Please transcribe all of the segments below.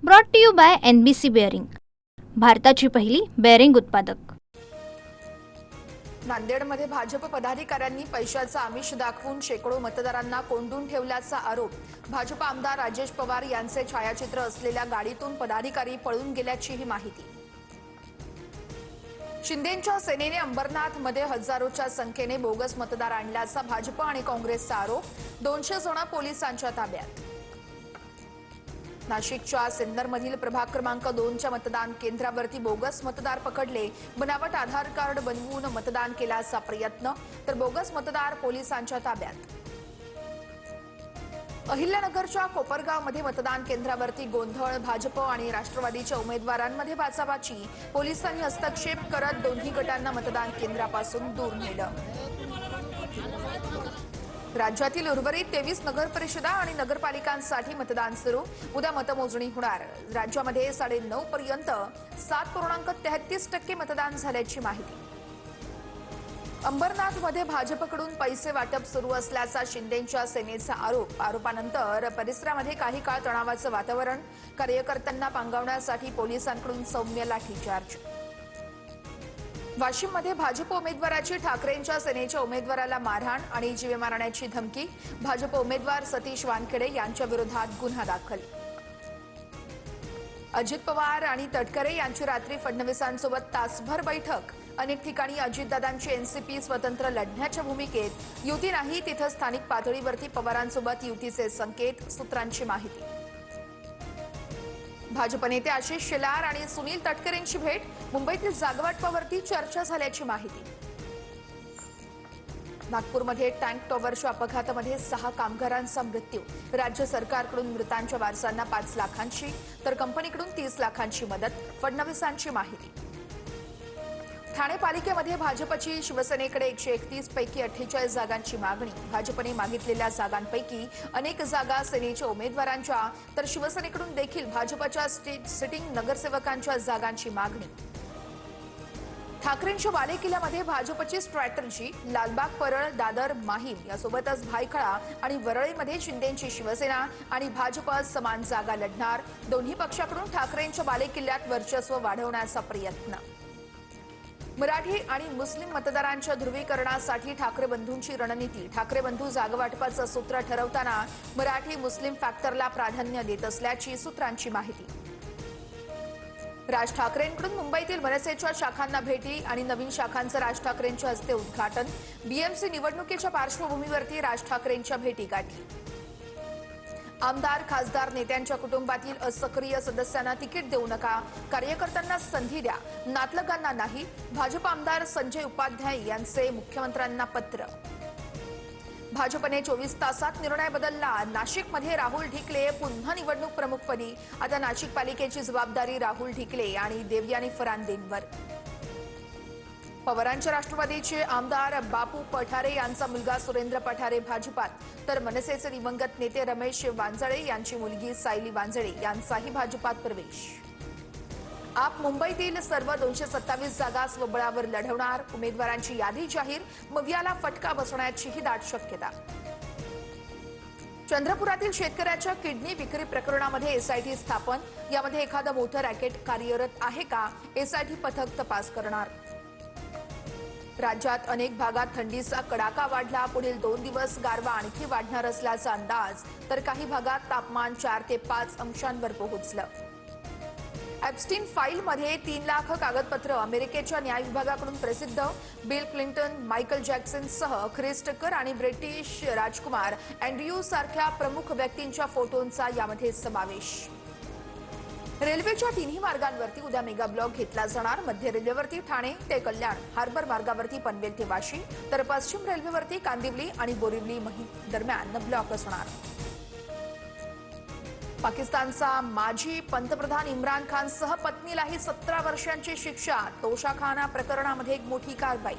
Brought to you by NBC bearing, भारताची पहिली bearing उत्पादक। नांदेडमध्ये भाजप पदाधिकाऱ्यांनी पैशाचं आमिष दाखवून शेकडो मतदारांना कोंडून ठेवल्याचा आरोप। भाजप आमदार राजेश पवार यांचे छायाचित्र असलेल्या गाडीतून पदाधिकारी पळून गेल्याचीही माहिती। शिंदेंच्या सेनेने अंबरनाथमध्ये हजारोच्या संख्येने बोगस मतदार आणल्याचा भाजप आणि काँग्रेसचा आरोप। 200 जण पोलिसांच्या ताब्यात। नाशिकच्या सिन्नरमधील प्रभाग क्रमांक 2च्या मतदान केंद्रावरती बोगस मतदार पकडले। बनावट आधार कार्ड बनवून मतदान केल्याचा प्रयत्न, तर बोगस मतदार पोलिसांच्या ताब्यात। अहिल्यानगरच्या कोपरगावमध्ये मतदान केंद्रावरती गोंधळ, भाजप आणि राष्ट्रवादीच्या उमेदवारांमध्ये बाचाबाची। पोलिसांनी हस्तक्षेप करत दोन्ही गटांना मतदान केंद्रापासून दूर नेलं। राज्यातील उर्वरित 23 नगर परिषदा आणि नगरपालिकांसाठी मतदान सुरू। उद्या मतमोजणी होणार। राज्यामध्ये 9:30 पर्यंत 7.33% मतदान झाल्याची माहिती। अंबरनाथमध्ये भाजपकडून पैसे वाटप सुरू असल्याचा शिंदेंच्या सेनेचा आरोप। आरोपानंतर परिसरामध्ये काही काळ तणावाचं वातावरण। कार्यकर्त्यांना पांगवण्यासाठी पोलिसांकडून सौम्य लाठीचार्ज। वाशिममध्ये भाजप उमेदवाराची ठाकरेंच्या सेनेच्या उमेदवाराला मारहाण आणि जीवे मारण्याची धमकी। भाजप उमेदवार सतीश वानखेडे यांच्या विरोधात गुन्हा दाखल। अजित पवार आणि तटकरे यांची रात्री फडणवीसांसोबत तासभर बैठक। अनेक ठिकाणी अजितदादांची एनसीपी स्वतंत्र लढण्याच्या भूमिकेत। युती नाही तिथं स्थानिक पातळीवरती पवारांसोबत युतीचे संकेत। सूत्रांची माहिती। भाजप नेते आशिष शेलार आणि सुनील तटकरेंची भेट। मुंबईतील जागावाटपावरती चर्चा झाल्याची माहिती। नागपूरमध्ये टँक टॉवरच्या अपघातामध्ये 6 कामगारांचा मृत्यू। राज्य सरकारकडून मृतांच्या वारसांना 5 लाखांची तर कंपनीकडून 30 लाखांची मदत। फडणवीसांची माहिती। ठाणे पालिकेमध्ये भाजपची शिवसेनेकडे 131 पैकी 48 जागांची मागणी। भाजपने मागितलेल्या जागांपैकी अनेक जागा सेनेच्या उमेदवारांच्या, तर शिवसेनेकडून देखील भाजपच्या सिटिंग नगरसेवकांच्या जागांची मागणी। ठाकरेंच्या बालेकिल्ल्यामध्ये भाजपची स्ट्रॅटर्जी। लालबाग, परळ, दादर, माहीम यासोबतच भायखळा आणि वरळीमध्ये शिंदेंची शिवसेना आणि भाजप समान जागा लढणार। दोन्ही पक्षाकडून ठाकरेंच्या बालेकिल्ल्यात वर्चस्व वाढवण्याचा प्रयत्न। मराठी आणि मुस्लिम मतदारांच्या ध्रुवीकरणासाठी ठाकरे बंधूंची रणनीती। ठाकरे बंधू जागावाटपाचं सूत्र ठरवताना मराठी मुस्लिम फॅक्टरला प्राधान्य देत असल्याची सूत्रांची माहिती। राज ठाकरेंकडून मुंबईतील मनसेच्या शाखांना भेटी आणि नवीन शाखांचं राज ठाकरेंच्या हस्ते उद्घाटन। बीएमसी निवडणुकीच्या पार्श्वभूमीवरती राज ठाकरेंच्या भेटीगाठी। आमदार खासदार नेत्यांच्या कुटुंबातील असक्रिय सदस्यांना तिकीट देऊ नका, कार्यकर्त्यांना संधी द्या, नातलगांना नाही। भाजप आमदार संजय उपाध्याय यांचे मुख्यमंत्र्यांना पत्र। भाजपने 24 तासात निर्णय बदलला। नाशिकमध्ये राहुल ढिकले पुन्हा निवडणूक प्रमुखपदी। आता नाशिक पालिकेची जबाबदारी राहुल ढिकले आणि देवयानी फरांदेंवर। पवारांच्या राष्ट्रवादीचे आमदार बापू पठारे यांचा मुलगा सुरेंद्र पठारे भाजपात, तर मनसेचे दिवंगत नेते रमेश वांजळे यांची मुलगी सायली वांजळे यांचाही भाजपात प्रवेश। आप मुंबईतील सर्व 227 जागा स्वबळावर लढवणार। उमेदवारांची यादी जाहीर। मवियाला फटका बसण्याचीही दाट शक्यता। चंद्रपुरातील शेतकऱ्याच्या किडनी विक्री प्रकरणामध्ये एसआयटी स्थापन। यामध्ये एखादं मोठं रॅकेट कार्यरत आहे का? एसआयटी पथक तपास करणार। राज्यात अनेक भागात थंडीचा कडाका वाढला। पुढील 2 दिवस गारवा आणखी वाढणार असल्याचा अंदाज, तर काही भागात तापमान 4 ते 5 अंशांवर पोहोचलं। एप्स्टीन फाईलमध्ये 3 लाख कागदपत्र अमेरिकेच्या न्याय विभागाकडून प्रसिद्ध। बिल क्लिंटन, मायकल जॅक्सनसह ख्रिस टकर आणि ब्रिटिश राजकुमार अँड्र्यू सारख्या प्रमुख व्यक्तींच्या फोटोंचा यामध्ये समावेश। रेल्वेच्या 3ही मार्गांवरती उद्या मेगा ब्लॉक घेतला जाणार। मध्य रेल्वेवरती ठाणे ते कल्याण, हार्बर मार्गावरती पनवेल ते वाशी, तर पश्चिम रेल्वेवरती कांदिवली आणि बोरिवली दरम्यान ब्लॉक असणार। पाकिस्तानचा माजी पंतप्रधान इम्रान खानसह पत्नीलाही 17 वर्षांची शिक्षा। तोशाखाना प्रकरणामध्ये एक मोठी कारवाई।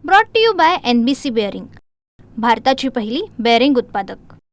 Brought to you by NBC bearing, भारताची पहिली बेअरिंग उत्पादक।